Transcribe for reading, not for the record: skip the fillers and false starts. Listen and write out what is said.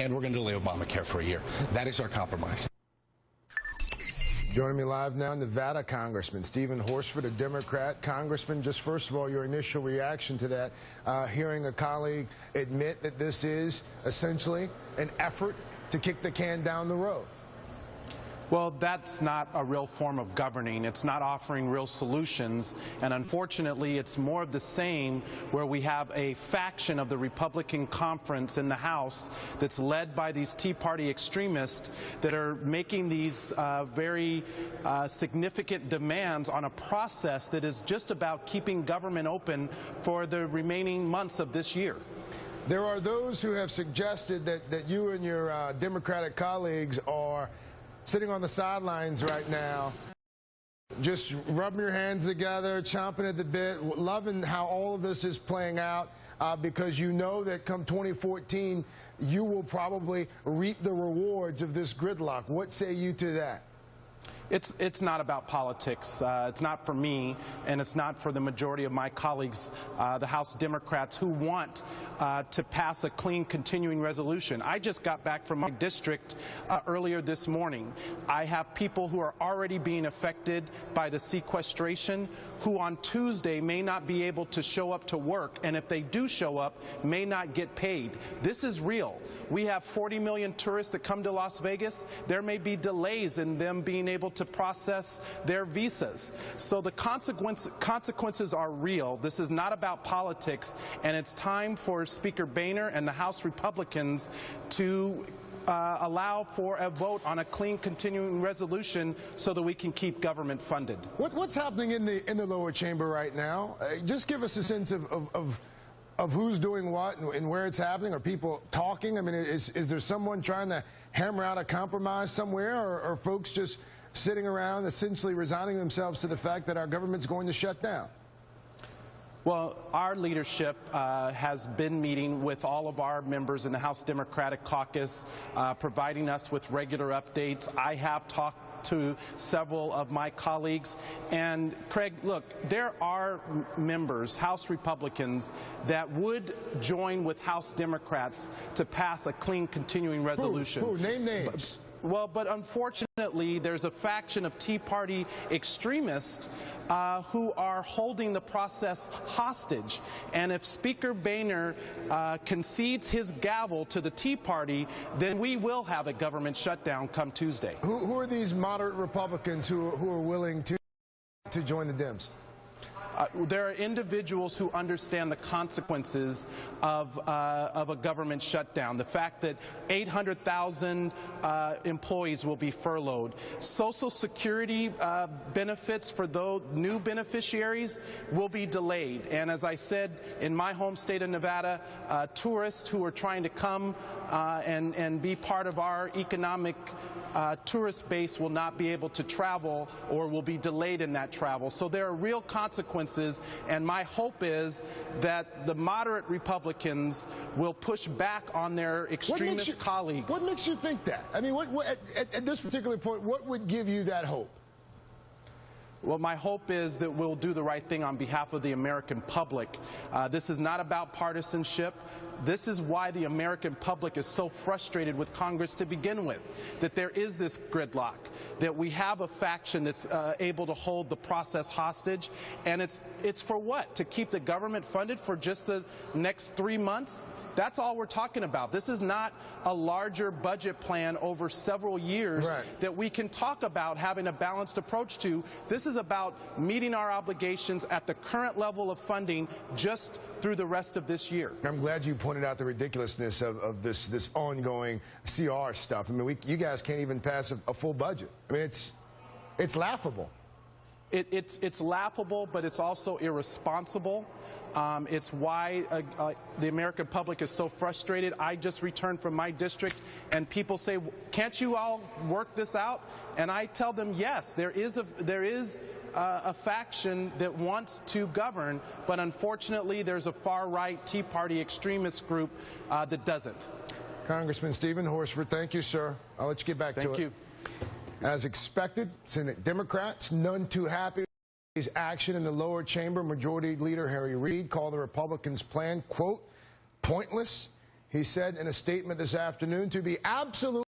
and we're going to delay Obamacare for a year. That is our compromise. Joining me live now, Nevada Congressman Stephen Horsford, a Democrat. Congressman, just first of all, your initial reaction to that, hearing a colleague admit that this is essentially an effort to kick the can down the road. Well, that's not a real form of governing. It's not offering real solutions. And unfortunately, it's more of the same, where we have a faction of the Republican conference in the House that's led by these Tea Party extremists that are making these very significant demands on a process that is just about keeping government open for the remaining months of this year. There are those who have suggested that you and your Democratic colleagues are sitting on the sidelines right now, just rubbing your hands together, chomping at the bit, loving how all of this is playing out, because you know that come 2014, you will probably reap the rewards of this gridlock. What say you to that? It's not about politics. It's not for me, and it's not for the majority of my colleagues, the House Democrats, who want to pass a clean continuing resolution. I just got back from my district earlier this morning. I have people who are already being affected by the sequestration, who on Tuesday may not be able to show up to work, and if they do show up, may not get paid. This is real. We have 40 million tourists that come to Las Vegas. There may be delays in them being able to process their visas. So the consequences are real. This is not about politics, and it's time for Speaker Boehner and the House Republicans to allow for a vote on a clean continuing resolution so that we can keep government funded. What's happening in the lower chamber right now? Just give us a sense of who's doing what and where it's happening. Are people talking? I mean, is there someone trying to hammer out a compromise somewhere, or are folks just sitting around essentially resigning themselves to the fact that our government's going to shut down? Well, our leadership has been meeting with all of our members in the House Democratic Caucus, providing us with regular updates. I have talked to several of my colleagues. And Craig, look, there are members, House Republicans, that would join with House Democrats to pass a clean continuing resolution. Who? Name names. Well, but unfortunately, there's a faction of Tea Party extremists who are holding the process hostage. And if Speaker Boehner concedes his gavel to the Tea Party, then we will have a government shutdown come Tuesday. Who are these moderate Republicans who are willing to join the Dems? There are individuals who understand the consequences of a government shutdown. The fact that 800,000 employees will be furloughed. Social Security benefits for those new beneficiaries will be delayed. And as I said, in my home state of Nevada, tourists who are trying to come and be part of our economic tourist base will not be able to travel, or will be delayed in that travel. So there are real consequences, and my hope is that the moderate Republicans will push back on their extremist colleagues. What makes you think that? I mean, at this particular point, what would give you that hope? Well, my hope is that we'll do the right thing on behalf of the American public. This is not about partisanship. This is why the American public is so frustrated with Congress to begin with, that there is this gridlock, that we have a faction that's able to hold the process hostage. And it's for what? To keep the government funded for just the next 3 months? That's all we're talking about. This is not a larger budget plan over several years that we can talk about having a balanced approach to. This is about meeting our obligations at the current level of funding just through the rest of this year. I'm glad you pointed out the ridiculousness of this ongoing CR stuff. I mean, you guys can't even pass a full budget. I mean, it's laughable. It's laughable, but it's also irresponsible. It's why the American public is so frustrated. I just returned from my district, and people say, can't you all work this out? And I tell them, yes, there is a faction that wants to govern, but unfortunately there's a far-right Tea Party extremist group that doesn't. Congressman Stephen Horsford, thank you, sir. I'll let you get back to it. Thank you. As expected, Senate Democrats, none too happy. His action in the lower chamber. Majority Leader Harry Reid called the Republicans' plan, quote, pointless. He said in a statement this afternoon to be absolutely